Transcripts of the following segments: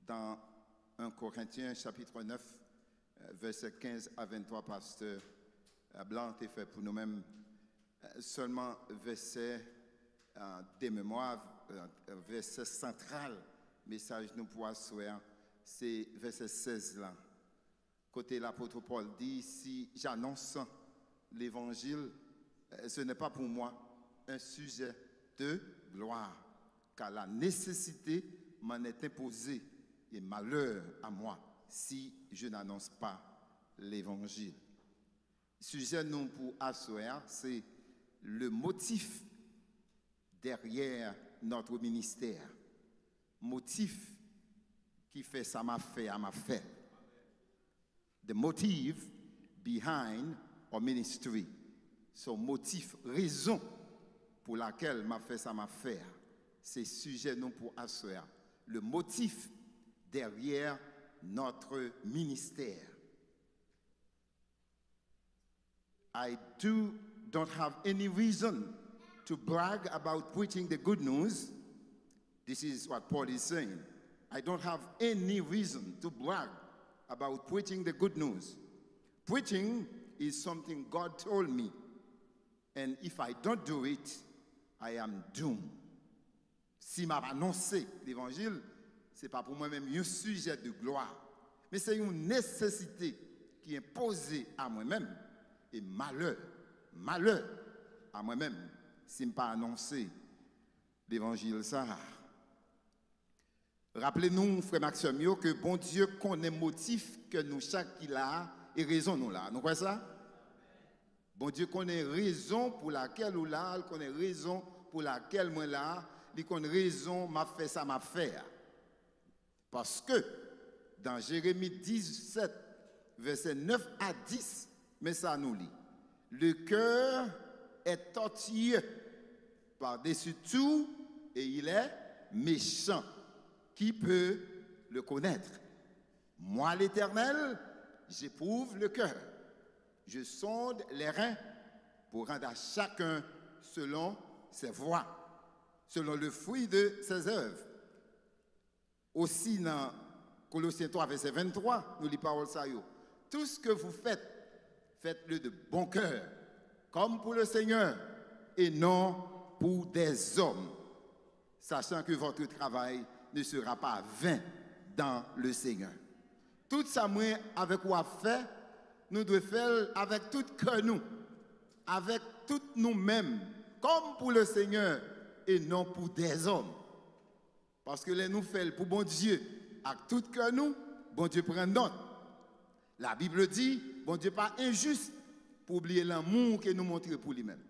dans 1 Corinthiens chapitre 9, versets 15 à 23, pasteur Blanc est fait pour nous-mêmes seulement verset des mémoires, verset central, message nous pour asseoir, c'est verset 16 là. Côté l'apôtre Paul dit, si j'annonce l'évangile, ce n'est pas pour moi un sujet de gloire, car la nécessité m'en est imposée et malheur à moi si je n'annonce pas l'évangile. Sujet nous pour asseoir, c'est le motif derrière notre ministère. Motif qui fait ça m'a fait à m'a fait. The motive behind our ministry. So motif, raison pour laquelle m'a fait ça m'a fait. C'est sujet non pour asseoir. Le motif derrière notre ministère. I don't have any reason to brag about preaching the good news. This is what Paul is saying. I don't have any reason to brag about preaching the good news. Preaching is something God told me. And if I don't do it, I am doomed. Si m'a annoncé l'évangile, ce n'est pas pour moi-même un sujet de gloire, mais c'est une nécessité qui est imposée à moi-même. Et malheur à moi-même, si je n'ai pas annoncé l'évangile ça. Rappelez-nous, frère Maxime, que bon Dieu connaît le motif que nous chaque qui l'a et raison nous là. Nous croyez ça? Bon Dieu connaît raison pour laquelle nous là, il connaît raison pour laquelle moi là, il connaît raison m'a fait ça m'a fait. Parce que dans Jérémie 17, versets 9 à 10, mais ça nous lit. Le cœur est tortilleux par-dessus tout et il est méchant. Qui peut le connaître? Moi, l'Éternel, j'éprouve le cœur. Je sonde les reins pour rendre à chacun selon ses voies, selon le fruit de ses œuvres. Aussi, dans Colossiens 3, verset 23, nous lisons parole ça. Tout ce que vous faites, faites-le de bon cœur, comme pour le Seigneur, et non pour des hommes, sachant que votre travail ne sera pas vain dans le Seigneur. Tout ça, moi, avec quoi faire, nous devons faire avec tout que nous, avec tout nous-mêmes, comme pour le Seigneur, et non pour des hommes. Parce que les nous faisons pour bon Dieu, avec tout que nous, bon Dieu prend note. La Bible dit, bon Dieu pas injuste pour oublier l'amour que nous montrons pour lui-même.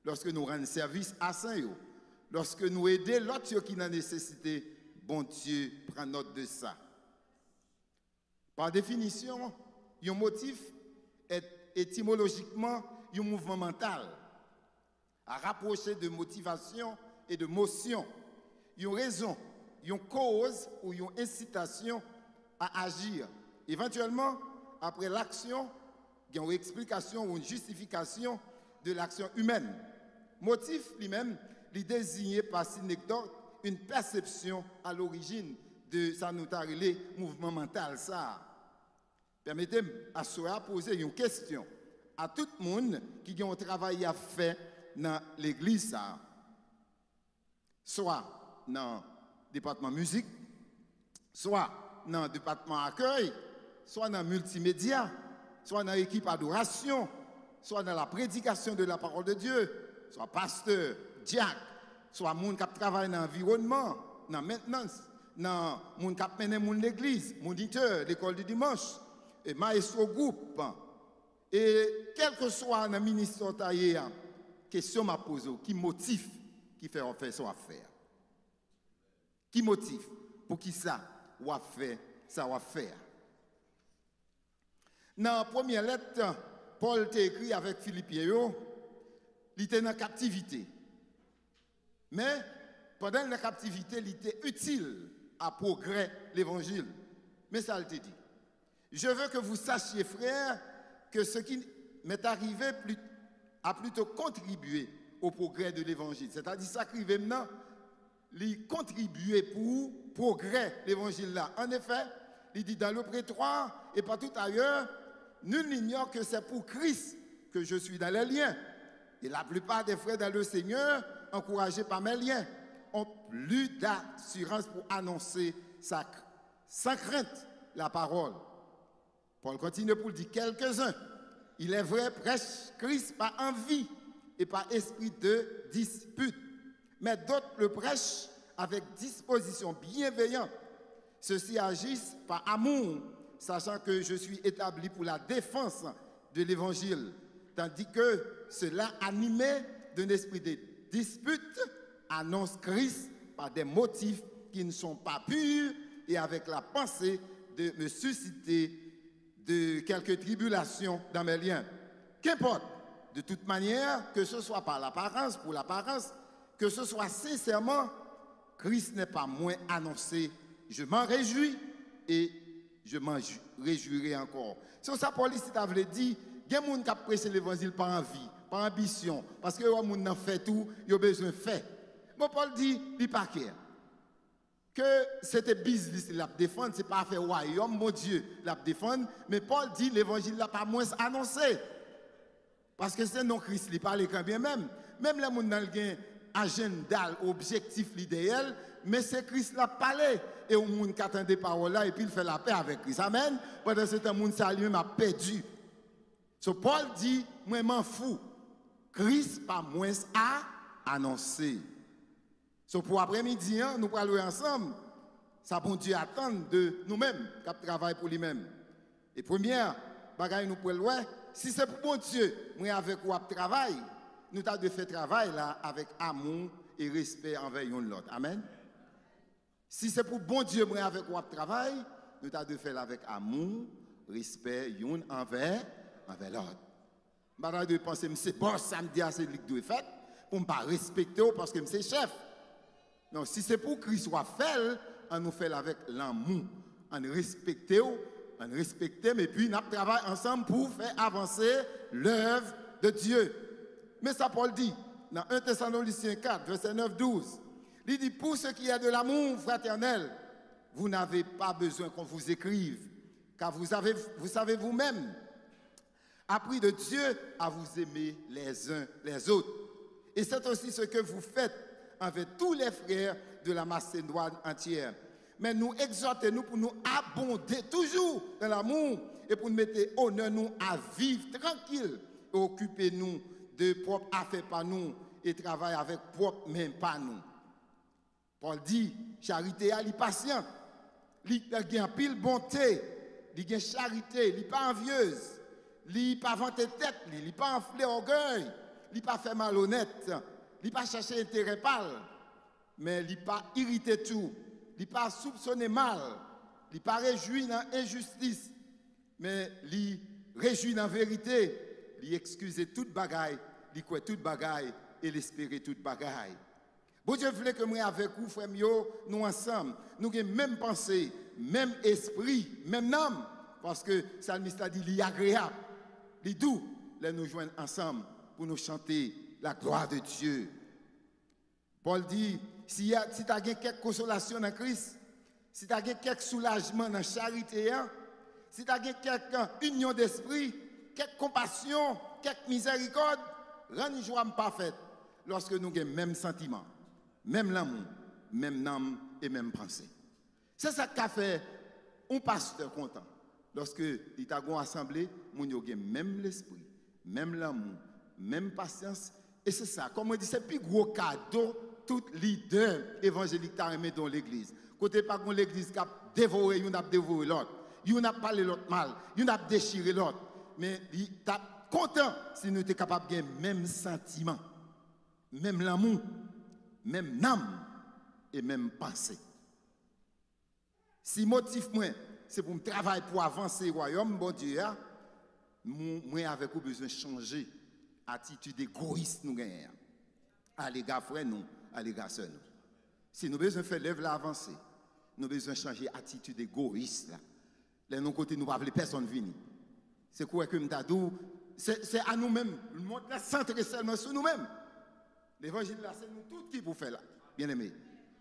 Lorsque nous rendons service à Saint, lorsque nous aidons l'autre qui a nécessité, bon Dieu prend note de ça. Par définition, un motif est étymologiquement un mouvement mental à rapprocher de motivation et de motion, une raison, une cause ou une incitation à agir. Éventuellement, après l'action, il y a une explication ou une justification de l'action humaine. Motif lui-même, il désigne par synecdoque une perception à l'origine de ça nous le mouvement mental. Ça. Permettez-moi à soi poser une question à tout le monde qui a un travail à faire dans l'église. Ça. Soit dans le département musique, soit dans le département accueil, soit dans le multimédia, soit dans l'équipe adoration, soit dans la prédication de la parole de Dieu, soit pasteur, diacre, soit moun qui travaille dans l'environnement, dans la maintenance, dans moun qui mène l'église, moniteur, l'école du dimanche, et maestro groupe. Et quel que soit le ministère taillé, question m'a posée, qui motive qui fait en fait son affaire? Qui motive pour qui ça ou fait ça ou faire? Dans la première lettre, Paul t'a écrit avec Philippiens, il était en captivité. Mais pendant la captivité, il était utile à progrès l'évangile. Mais ça, il t'a dit. Je veux que vous sachiez, frères, que ce qui m'est arrivé a plutôt contribué au progrès de l'évangile. C'est-à-dire, ça qui arrive maintenant, il contribuer pour progrès l'évangile là. En effet, il dit dans le prétoire et partout ailleurs, nul n'ignore que c'est pour Christ que je suis dans les liens. Et la plupart des frères dans le Seigneur, encouragés par mes liens, ont plus d'assurance pour annoncer sans crainte la parole. Paul continue pour dire quelques-uns. Il est vrai, prêchent Christ par envie et par esprit de dispute. Mais d'autres le prêchent avec disposition bienveillante. Ceux-ci agissent par amour, sachant que je suis établi pour la défense de l'évangile. Tandis que ceux-là, animés d'un esprit de dispute, annoncent Christ par des motifs qui ne sont pas purs et avec la pensée de me susciter de quelques tribulations dans mes liens. Qu'importe, de toute manière, que ce soit par l'apparence, pour l'apparence, que ce soit sincèrement, Christ n'est pas moins annoncé. Je m'en réjouis et je m'en réjouirai encore. C'est ça, Paul ici t'avait dit, il y a des gens qui prêchent l'évangile par envie, par ambition, parce que les gens fait tout, ils ont besoin de faire. Bon, Paul dit, il pas clair. Que c'était business la défendre, c'est pas faire royaume, mon Dieu, la défendre, mais Paul dit l'évangile n'a pas moins annoncé. Parce que c'est non Christ, il parle quand bien même. Même les gens dans le agenda, objectif, l'idéal, mais c'est Christ l'a parlé. Et au monde qui attend des paroles là, et puis il fait la paix avec Christ. Amen. Pendant ce temps, le monde lui-même a perdu. So Paul dit, moi m'en fous. Christ pas moins a annoncé. So pour après-midi, hein, nous parlons ensemble. Ça bon Dieu attend de nous-mêmes qui travaillent pour lui-même. Et première bagaille nous pour loin, si c'est pour bon Dieu, moi avec quoi travail, nous avons de faire travail là avec amour et respect envers l'autre. Amen. Si c'est pour bon Dieu, moi avec quoi travail, nous avons de faire avec amour, respect envers l'autre. Madame de penser que c'est bon samedi à ce que je fais pour ne pas respecter parce que c'est chef. Non, si c'est pour Christ soit fait, on nous fait avec l'amour, on respecte, mais puis on travaille ensemble pour faire avancer l'œuvre de Dieu. Mais ça, Paul dit, dans 1 Thessaloniciens 4, verset 9-12, il dit, pour ce qui est de l'amour fraternel, vous n'avez pas besoin qu'on vous écrive, car vous savez vous-même, appris de Dieu à vous aimer les uns les autres. Et c'est aussi ce que vous faites avec tous les frères de la Macédoine entière. Mais nous exhortons-nous pour nous abonder toujours dans l'amour et pour nous mettre honneur nous à vivre tranquille et occuper nous de propres affaires par nous et travailler avec propres mains par nous. Paul dit, charité, elle est patiente, elle a pile bonté, elle a charité, elle n'est pas envieuse, elle n'est pas vanter tête, elle n'est pas enflé orgueil, elle n'est pas fait malhonnête. Il n'est pas chercher intérêt pâle, mais il n'est pas irrité tout. Il n'est pas soupçonné mal. Il n'est pas réjoui dans l'injustice, mais il réjouit dans la vérité. Il excuse toute bagaille, il croit toute bagaille et l'espérer toute bagaille. Bon Dieu voulait que moi avec vous, frères, nous ensemble, nous ayons même pensée, même esprit, même âme, parce que le psalmiste a dit il est agréable, il est doux, là nous joindre ensemble pour nous chanter la gloire de Dieu. Paul dit, si tu as quelques consolation dans Christ, si tu as quelques soulagement dans la charité, si tu as quelques union d'esprit, quelques compassion, quelques miséricorde, rends joie parfaite lorsque nous avons le même sentiment, même l'amour, même âme et même pensée. C'est ça qu'a fait un pasteur content. Lorsque il t'a assemblé, nous avons même l'esprit, même l'amour, même patience. Et c'est ça, comme on dit, c'est le plus gros cadeau tout leader évangélique t'a aimé dans l'église. Côté pas qu'on l'église qui a dévoré, il a dévoré l'autre. Il a parlé l'autre mal, il a déchiré l'autre. Mais il t'a content si nous sommes capables de gagner même sentiment, même l'amour, même âme et même pensée. Si motif moi, c'est pour me travailler pour avancer au royaume, bon Dieu, moi avec vous besoin de changer attitude égoïste nous gagnons. À l'égard frère nous, à l'égard sœur nous. Si nous besoin faire l'œuvre l'avancer, nous besoin changer attitude égoïste là. Là de nos côtés nous pas appeler personne venir. C'est quoi que m'ta dit c'est à nous-mêmes, le monde là centré seulement sur nous-mêmes. L'évangile là c'est nous tous qui pour faire là. Bien-aimés.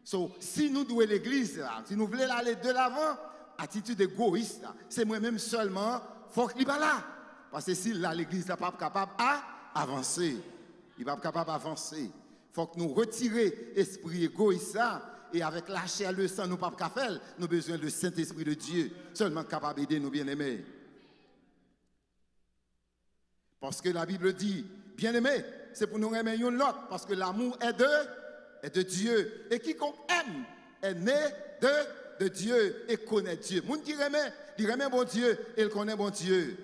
So, si nous devons l'église, si nous voulons aller de l'avant, attitude égoïste, c'est moi-même seulement, il faut qu'il soit là. Parce que si là, l'église n'est pas capable d'avancer, il n'est pas capable d'avancer. Il faut que nous retirions l'esprit égoïste et avec la chair, le sang, nous ne pouvons pas faire. Nous avons besoin du Saint-Esprit de Dieu, seulement capable d'aider nos bien-aimés. Parce que la Bible dit, bien-aimés, c'est pour nous aimer l'autre, parce que l'amour est de Dieu. Et quiconque aime est né de Dieu et connaît Dieu. Moun qui remet, il remet bon Dieu et il connaît bon Dieu.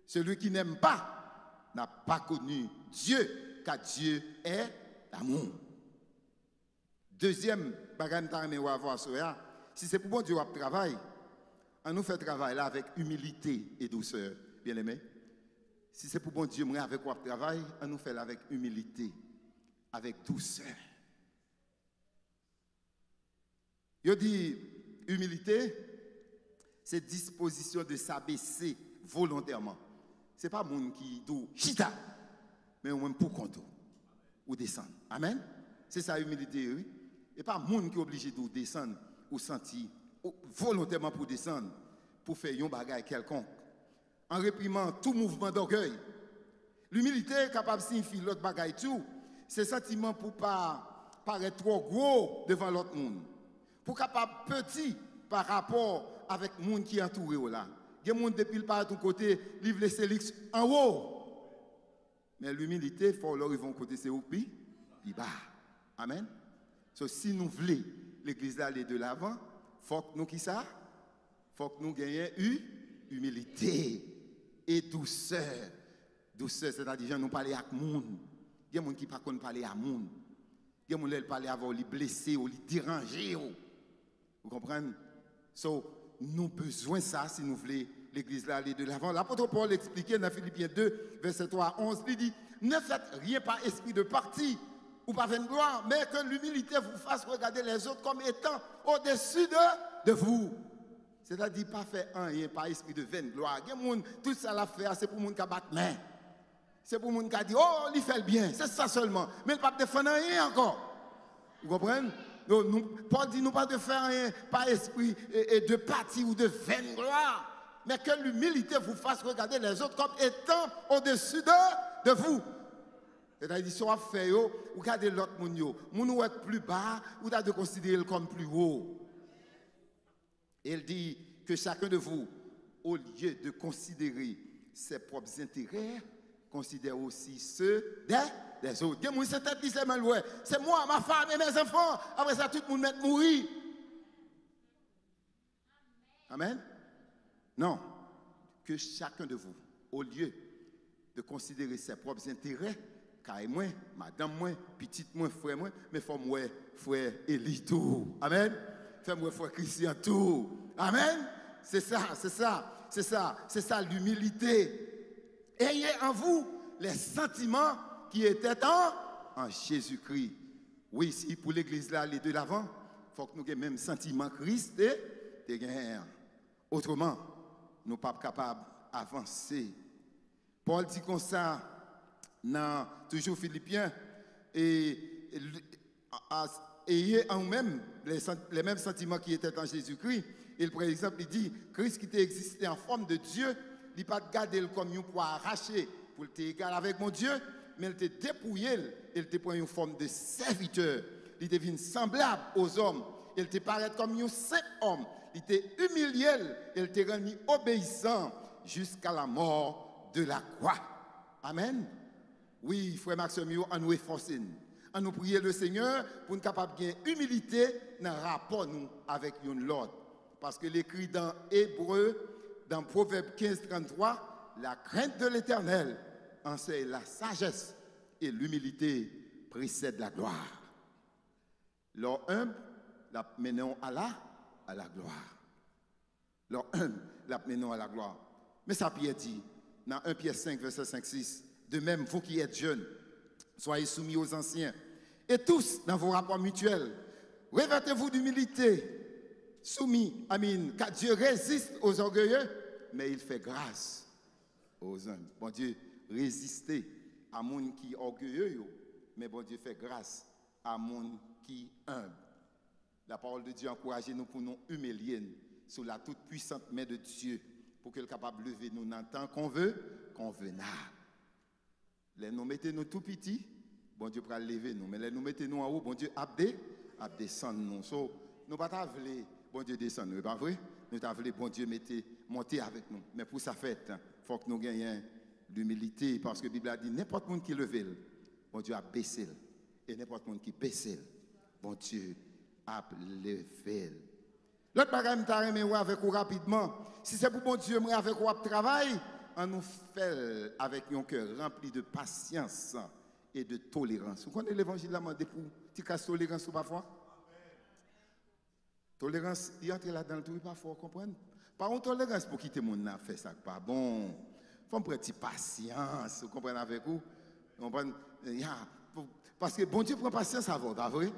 Celui qui n'aime pas n'a pas connu Dieu, car Dieu est l'amour. Deuxième bagage que avoir si c'est pour bon Dieu qui travaille, on nous fait travail là avec humilité et douceur, bien aimé. Si c'est pour bon Dieu avec quoi travail, on nous fait là avec humilité, avec douceur. Je dis humilité, c'est disposition de s'abaisser volontairement. Ce n'est pas monde qui dit chita, mais au même pour compte ou descendre. Amen. C'est ça humilité, oui. Et pas monde qui est obligé de descendre ou sentir volontairement pour descendre pour faire un bagage quelconque. En réprimant tout mouvement d'orgueil. L'humilité est capable de signifier l'autre bagage tout. C'est sentiment pour pas paraître trop gros devant l'autre monde. Pour capable petit par rapport avec le monde qui est entouré là. Il y a des gens depuis par ton côté, livre les célix en haut. Mais l'humilité, il faut leur ils vont côté c'est au plus bas. Amen. So, si nous voulons l'église aller de l'avant, il faut que nous qui ça? Faut que nous gagnions humilité et douceur. Douceur, c'est-à-dire nous parler avec le monde. Il y a des gens qui ne parlent pas à monde. Il y a des gens qui parlent avec les blessés ou les dérangés. Vous comprenez? So, nous avons besoin de ça si nous voulons l'église là aller de l'avant. L'apôtre Paul expliquait dans Philippiens 2, verset 3 à 11, il dit, ne faites rien par esprit de parti ou par vaine gloire, mais que l'humilité vous fasse regarder les autres comme étant au-dessus de vous. C'est-à-dire pas faire rien par esprit de vaine gloire. Tout ça l'a fait, c'est pour les gens qui battent main. C'est pour les gens qui disent, oh, il fait le bien. C'est ça seulement. Mais il ne peut pas défendre rien encore. Vous comprenez? Paul dit, nous pas de faire rien par esprit de parti ou de vaine gloire, mais que l'humilité vous fasse regarder les autres comme étant au-dessus de vous. C'est-à-dire, si on fait, vous regardez l'autre monde, vous êtes plus bas, vous avez de considérer comme plus haut. Et il dit que chacun de vous, au lieu de considérer ses propres intérêts, considère aussi ceux des autres. C'est moi, ma femme et mes enfants. Après ça, tout le monde met mourir. Amen. Non. Que chacun de vous, au lieu de considérer ses propres intérêts, car moi, madame moi, petite moi, frère moi, mais faut moi, frère Élie tout. Amen. Fais-moi frère Christian tout. Amen. C'est ça l'humilité. Ayez en vous les sentiments qui étaient en Jésus-Christ. Oui, si pour l'église là, les deux l'avant, il faut que nous ayons le même sentiment Christ et guerre. Autrement, nous ne sommes pas capables d'avancer. Paul dit comme ça, dans toujours Philippiens, et ayez en vous-même les mêmes sentiments qui étaient en Jésus-Christ. Et par exemple, il dit, Christ qui existé en forme de Dieu, il n'a pas gardé comme un poids arraché pour être égal avec mon Dieu, mais il était dépouillé, il était pris une forme de serviteur, il devient semblable aux hommes, il était paraître comme un saint homme, il était humilié, il était rendu obéissant jusqu'à la mort de la croix. Amen. Oui, frère Maxime, on nous efforcer, on nous prier le Seigneur pour nous capable de gagner humilité dans le rapport nous avec l'autre. Parce que l'écrit dans Hébreu, dans Proverbe 15, 33, la crainte de l'Éternel enseigne la sagesse et l'humilité précède la gloire. Leur humble, la menons à la gloire. Leur humble, la menons à la gloire. Mais ça, Pierre dit, dans 1 Pierre 5, verset 5, 6, de même, vous qui êtes jeunes, soyez soumis aux anciens. Et tous, dans vos rapports mutuels, revêtez-vous d'humilité, soumis, amen, car Dieu résiste aux orgueilleux, mais il fait grâce aux humbles. Bon Dieu, résister à monde qui est orgueilleux, mais bon Dieu fait grâce à monde qui est humble. La parole de Dieu encourage nous pour nous humilier sous la toute puissante main de Dieu pour qu'elle soit capable de lever nous dans le temps qu'on veut, convenable. Les nous mettez nous tout petits, bon Dieu pourra lever nous. Mais les nous mettez nous en haut, bon Dieu a descendre nous. So, nous pas voulu, bon Dieu descendre, pas vrai? Nous t'avons voulu, bon Dieu monter avec nous. Mais pour ça fait, il faut que nous gagnions l'humilité parce que la Bible a dit n'importe qui levé, bon Dieu a baissé. Et n'importe qui baisse, bon Dieu a levé. L'autre bagage que je vais avec vous rapidement, si c'est pour bon Dieu avec vous travail, on nous fait avec un cœur rempli de patience et de tolérance. Vous connaissez l'évangile là, demandé pour tu casses tolérance ou parfois? Tolérance, il entre là-dedans le tout, parfois, comprenez? Par contre, tolérance pour quitter mon âme, fait ça pas bon. Il faut prendre patience, vous comprenez avec vous? Parce que bon Dieu prend patience avant, pas vrai?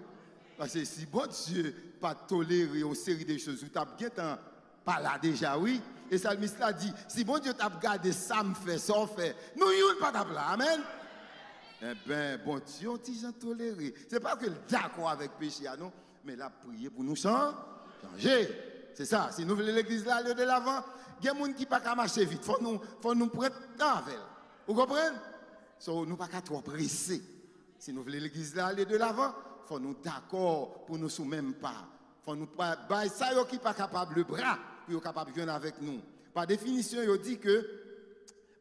Parce que si bon Dieu pas tolérer une série de choses, vous avez bien pas là déjà, oui? Et Salmiste a dit, si bon Dieu t'a gardé ça me fait, ça on fait, nous ne pas là, amen? Eh bien, bon Dieu, on dit toléré. Ce n'est pas que d'accord avec le péché, non, mais la prier pour nous changer. C'est ça. Si nous voulons l'église là, aller de l'avant, il y a des gens qui ne peuvent pas marcher vite. Il faut nous prendre temps avec elle. Vous comprenez? So, nous ne pouvons pas trop presser. Si nous voulons l'église là, aller de l'avant, il faut nous d'accord pour nous sous même pas. Il faut nous pas ça qui n'est pas capable le bras pour être capable de venir avec nous. Par définition, il dit que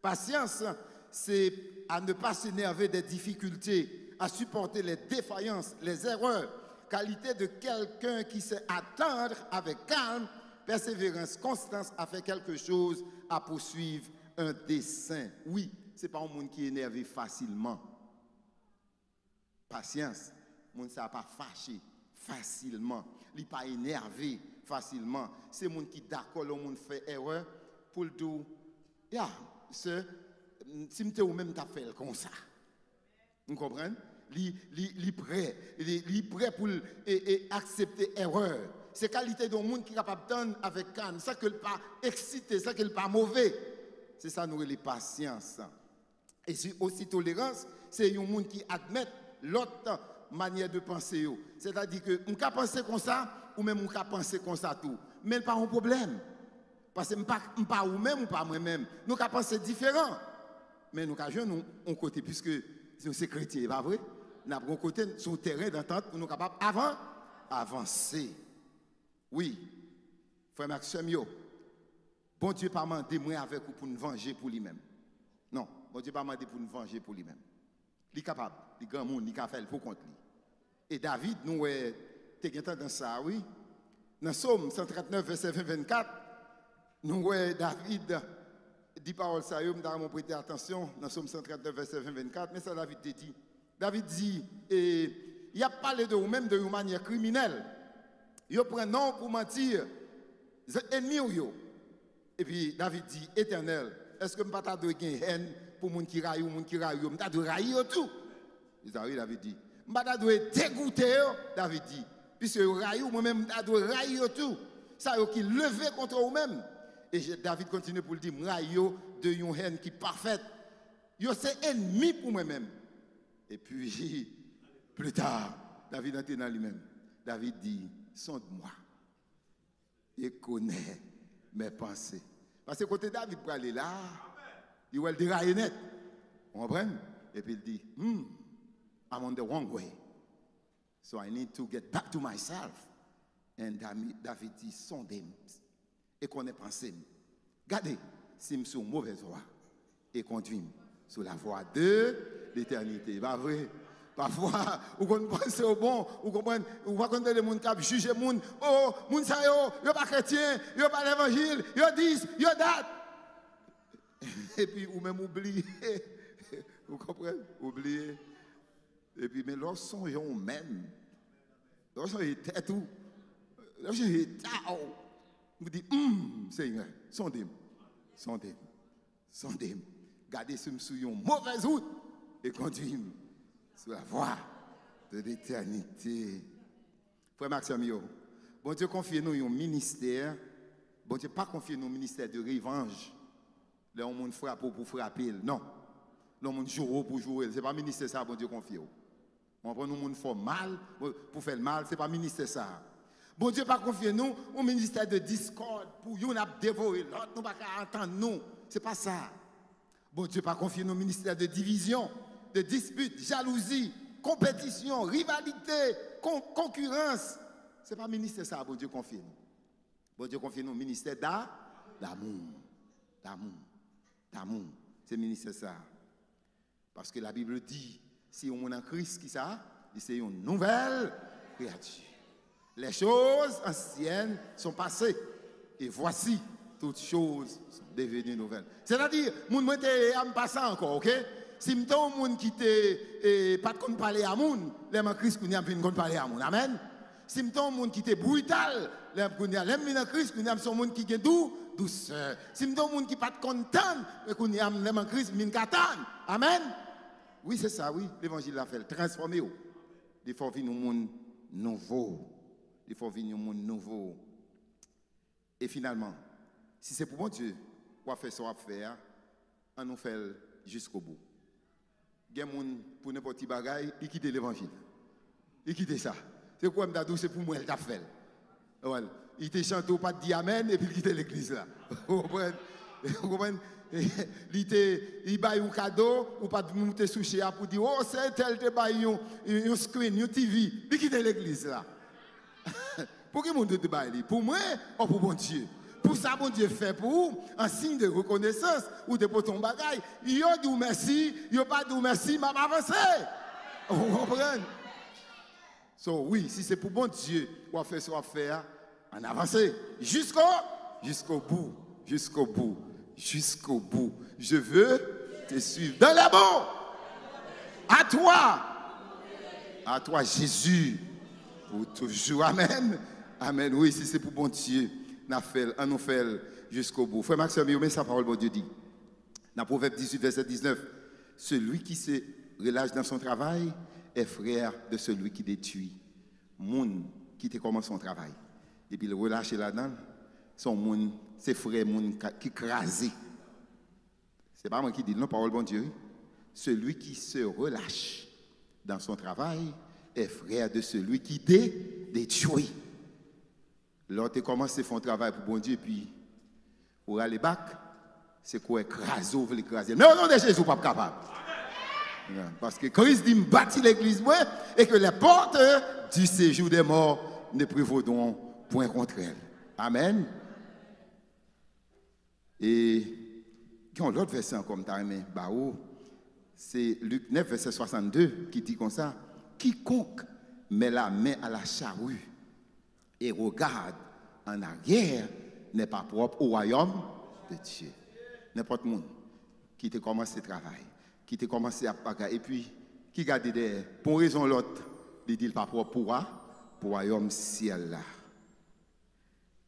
patience, c'est à ne pas s'énerver des difficultés, à supporter les défaillances, les erreurs, qualité de quelqu'un qui sait attendre avec calme, persévérance, constance à faire quelque chose, à poursuivre un dessein. Oui, ce n'est pas un monde qui est énervé facilement. Patience, le monde ne s'est pas fâché facilement. Il n'est pas énervé facilement. C'est le monde qui d'accord, le monde fait erreur pour le dire, si tu ou même tu as fait comme ça. Vous comprenez? Il est prêt pour accepter l'erreur. C'est qualité d'un monde qui est capable d'entendre avec calme. Ça que pas excité, ça que pas mauvais. C'est ça nous les patience. Et aussi tolérance, c'est un monde qui admet l'autre manière de penser. C'est-à-dire que on peut penser comme ça ou même on peut penser comme ça tout. Mais pas un problème. Parce que pas ou même ou pas moi-même. Nous pouvons penser différent. Mais nous avons un côté, puisque c'est chrétien, pas vrai? Nous avons un côté sur le terrain d'entente pour nous capables avancer. Oui, frère Maxime, bon Dieu pas demandé moi avec vous pour nous venger pour lui-même. Non, bon Dieu pas demandé pour nous venger pour lui-même. Il est capable, il est grand monde, il est capable pour contre lui. Et David, nous, tu es dans ça, oui. Dans Psaume 139, verset 24, nous voyons David dit parole ça, nous avons prêté attention dans Psaume 139, verset 24, mais ça David te dit. David dit, il a parlé de vous-même de une manière criminelle. Il prend nom pour mentir, ennemi ou. Et puis David dit, Éternel, est-ce que je ne peux pas te donner haine pour les gens qui raillent ou les gens qui raillent? Je ne peux pas railler tout. David dit, je ne peux pas dégoûter, David dit, puisque raillent moi-même, je dois railler tout. Ça qui levé contre vous-même. Et David continue pour le dire, je raille de une haine qui est parfaite. C'est ennemi pour moi-même. Et puis, plus tard, David entre dans lui-même. David dit, sonde-moi et connais mes pensées. Parce que côté David pour aller là, il va le dérailler net. Vous comprenez? Et puis il dit, I'm on the wrong way. So I need to get back to myself. Et David dit, sonde-moi et connais mes pensées. Regardez, si je suis sur une mauvaise voie et conduis-moi sur la voie de l'éternité. Pas vrai? Parfois, vous pensez au bon, vous comprenez, vous racontez les gens qui jugent les gens, oh, les gens ne sont pas chrétiens, ils ne sont pas l'évangile, ils disent, ils datent. Et puis, vous même oubliez, vous comprenez? Oubliez. Et puis, mais lorsqu'on est même, lorsqu'on est tête tout, lorsqu'on est tao, vous dites, Seigneur, sondez-moi, sondez-moi, sondez-moi, gardez ce sur une mauvaise route et conduisez-moi sur la voie de l'éternité. Frère Maxime, bon Dieu confie nous un ministère, bon Dieu pas confier nous un ministère de revanche. Là, on frappe pour frapper, non. Là, on joue pour jouer, ce n'est pas ministère ça, bon Dieu confie. On prend nous monde font mal pour faire le mal, ce n'est pas ministère ça. Bon Dieu pas confier nous au ministère de discorde pour nous dévorer l'autre, nous pas entendre nous. C'est pas ça. Bon Dieu pas confier nous au ministère de division, de dispute, jalousie, compétition, rivalité, concurrence. C'est pas ministère ça, bon Dieu confie nous. Bon Dieu confie nous au ministère d'amour. D'amour. C'est le ministère ça. Parce que la Bible dit, si on est en Christ, qui ça? C'est une nouvelle créature. Les choses anciennes sont passées. Et voici, toutes choses sont devenues nouvelles. C'est-à-dire, mon monde est passé encore, ok? Si je suis un monde qui n'était pas de parler à moun, les gens Christ qui n'ont parler à moun. Amen. Si je suis un monde qui était brutal, les gens Christ qui n'ont son monde qui est doux, douceur. Si je suis un monde qui n'est pas content, les gens Christ qui n'ont Amen. Oui, c'est ça, oui. L'évangile l'a fait. Transformer. Il faut vivre un monde nouveau. Il faut vivre un monde nouveau. Et finalement, si c'est pour mon Dieu, on va faire ce qu'on va faire, on nous fait jusqu'au bout. Il y a des gens pour n'importe quel bagage, ils quittent l'évangile. Ils quittent ça. C'est quoi, c'est pour moi, elle t'a fait. Il te chante pas de dire amen et puis il quitte l'église là. Vous comprenez? Il baille un cadeau ou pas de monter sous chez pour dire oh c'est tel te baille un screen, un TV. Il quitte l'église là. Pour qui mon Dieu te baille? Pour moi ou pour mon Dieu? Pour ça, bon Dieu fait pour vous, en signe de reconnaissance ou de pour ton bagage. Il a dit merci, il a pas dit merci, m'a avancé. Vous comprenez? So, oui, si c'est pour bon Dieu, on va faire ce qu'on va faire, en avancer jusqu'au bout, jusqu'au bout, jusqu'au bout. Je veux te suivre dans les bons. À toi Jésus, pour toujours. Amen. Amen. Oui, si c'est pour bon Dieu. On nous fait jusqu'au bout. Frère Maxime, mais sa parole, bon Dieu dit. Dans Proverbe 18, verset 19, celui qui se relâche dans son travail est frère de celui qui détruit. Moun qui te commence son travail. Et puis le relâcher là-dedans, son moun, c'est frère moun qui crase. C'est pas moi qui dis, non, parole, bon Dieu. Celui qui se relâche dans son travail est frère de celui qui détruit. L'autre commence à faire un travail pour bon Dieu, puis pour aller bac, c'est quoi écraser, vous l'écraser. Mais au nom de Jésus, pas capable. Parce que Christ dit, bâtit l'église, et que les portes du séjour des morts ne prévaudront point contre elle. Amen. Et il y a l'autre verset comme tu as aimé, c'est Luc 9, verset 62, qui dit comme ça, quiconque met la main à la charrue et regarde en arrière n'est pas propre au royaume de Dieu. N'importe qui qui te commence le travail, qui te commence à payer, et puis qui garde derrière, pour raison l'autre, il dit pas propre pour le royaume ciel là.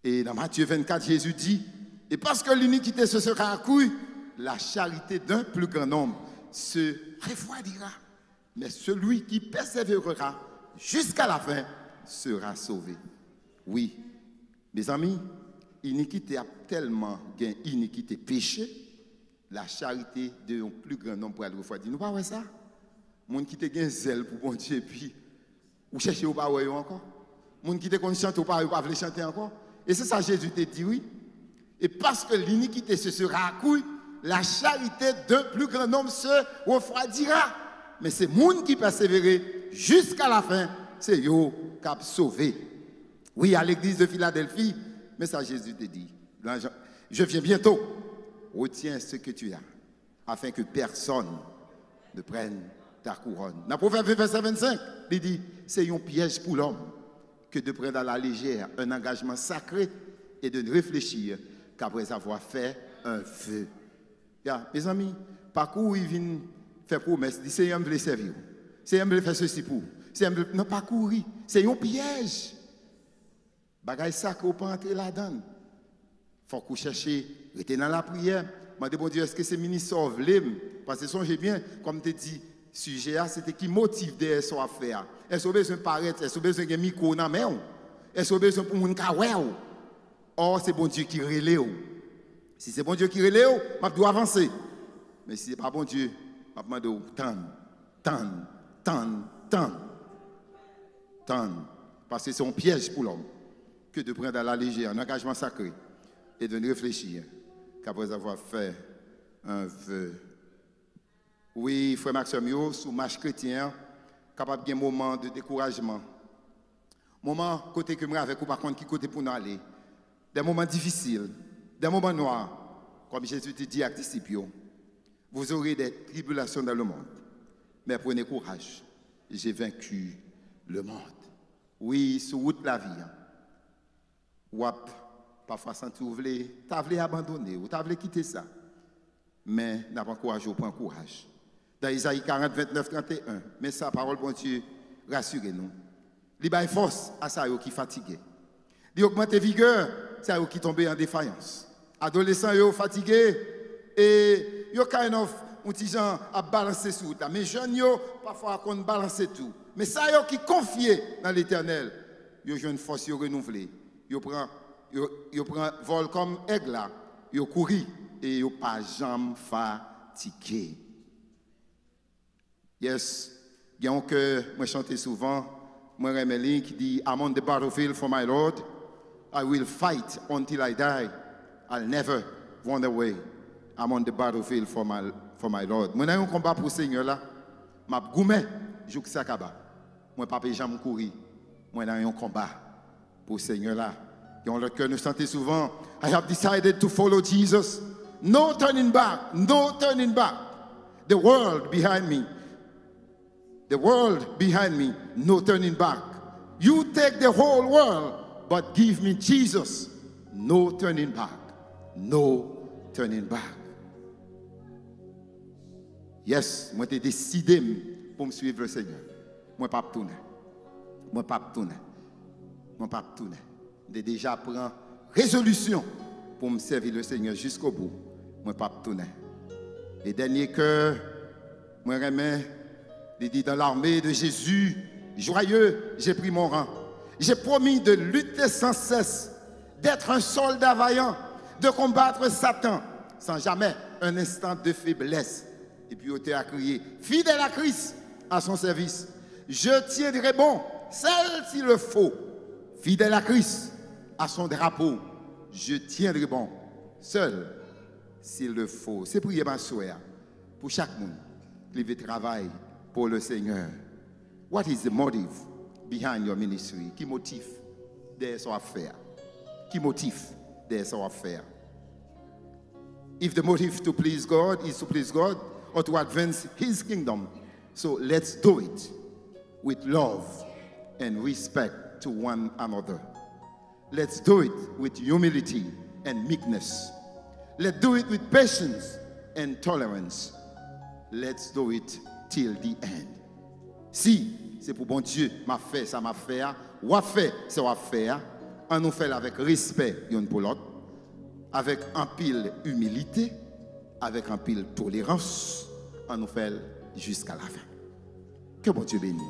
Et dans Matthieu 24, Jésus dit, et parce que l'iniquité se sera accrue, la charité d'un plus grand nombre se refroidira. Mais celui qui persévérera jusqu'à la fin sera sauvé. Oui, mes amis, iniquité a tellement gain iniquité péché, la charité d'un plus grand nombre pour aller refroidir. Nous ne pas ça? Moun qui te gain zèle pour bon Dieu, puis ou chercher ou pas encore. Moun qui te kon chante ou pas veut chanter encore. Et c'est ça Jésus te dit oui. Et parce que l'iniquité se sera accrue, la charité d'un plus grand nombre se refroidira. Mais c'est moun qui persévère jusqu'à la fin, c'est yo qui a sauvé. Oui, à l'église de Philadelphie, mais ça Jésus te dit, je viens bientôt, retiens ce que tu as, afin que personne ne prenne ta couronne. Dans Proverbe verset 25, il dit, c'est un piège pour l'homme que de prendre à la légère un engagement sacré et de ne réfléchir qu'après avoir fait un vœu. Mes amis, parcours, il vient faire promesse, il dit, c'est un veut servir, c'est un veut faire ceci pour, c'est un veut, non pas courir, c'est un piège. Bagay ça qu'on peut entrer là-dedans. Il faut qu'on cherche, rester dans la prière. Je me dis, bon Dieu, est-ce que c'est ministre sauve? Parce que songez bien, comme tu dis, sujet, c'était qui motive derrière son affaire. Est-ce qu'on a besoin de paraître? Est-ce qu'on a besoin de micro dans la main? Est-ce qu'on a besoin pour moun kawè? Or, c'est bon Dieu qui relève. Si c'est bon Dieu qui relève, je dois avancer. Mais si ce n'est pas bon Dieu, je me demande tendre. Parce que c'est un piège pour l'homme. que de prendre à la légère un engagement sacré et de ne réfléchir qu'après avoir fait un vœu. Oui, frère Maxime, sous marche chrétien, capable de un moment de découragement. Moment côté que moi avec ou par contre qui côté pour nous aller. Des moments difficiles, des moments noirs, comme Jésus te dit à disciples. Vous aurez des tribulations dans le monde. Mais prenez courage. J'ai vaincu le monde. Oui, sur route la vie. Wap, parfois sans tu voulais, tu voulais abandonner ou tu voulais quitter ça. Mais n'a pas courage, prends courage. Dans Isaïe 40, 29, 31, mais sa parole, bon Dieu, rassurez-nous. Il y a force à ça qui fatigué. Il augmente vigueur, ça qui tombe en défaillance. Adolescents yo fatigués et yo kind of un petit gens à balancer sur tout. Mais jeunes yo parfois qu'on balance tout. Mais ça yo qui confié dans l'Éternel, yo jeune force yo renouvelé. Yo prend vol comme aigle là, yo courir et yo pas jamais fatigué. Yes, il y a un que moi chanter souvent, moi Remelin qui dit I'm on the battlefield for my Lord. I will fight until I die. I'll never run away. I'm on the battlefield for my Lord. Moi dans un combat pour le Seigneur là, m'a goumé jouk sakaba. Moi pas jamais courir. Moi dans un combat pour le Seigneur là. Et on le cœur nous chanter souvent I have decided to follow Jesus. No turning back, no turning back. The world behind me. The world behind me, no turning back. You take the whole world, but give me Jesus. No turning back. No turning back. Yes, moi j'ai décidé pour me suivre le Seigneur. Moi pas tourner. Moi pas tourner. Moi pas tourner. J'ai déjà pris résolution pour me servir le Seigneur jusqu'au bout. Moi pas tourner. Et dernier que moi remets. Il dit dans l'armée de Jésus, joyeux, j'ai pris mon rang. J'ai promis de lutter sans cesse, d'être un soldat vaillant, de combattre Satan, sans jamais un instant de faiblesse. Et puis, il a crié, fidèle à Christ, à son service. Je tiendrai bon, seul s'il le faut. Fidèle à Christ, à son drapeau. Je tiendrai bon, seul s'il le faut. C'est prier ma souhait pour chaque monde qui veut travailler pour le Seigneur. What is the motive behind your ministry? Qui motive derrière son affaire? Qui motive derrière son affaire? If the motive to please God is to please God or to advance His kingdom, so let's do it with love and respect to one another. Let's do it with humility and meekness. Let's do it with patience and tolerance. Let's do it till the end. Si c'est pour bon Dieu, m'a fait ça m'a fait, ou a fait ça va faire, on nous fait avec respect une pour l'autre, avec un pile humilité, avec un pile tolérance, on nous fait jusqu'à la fin. Que bon Dieu bénisse.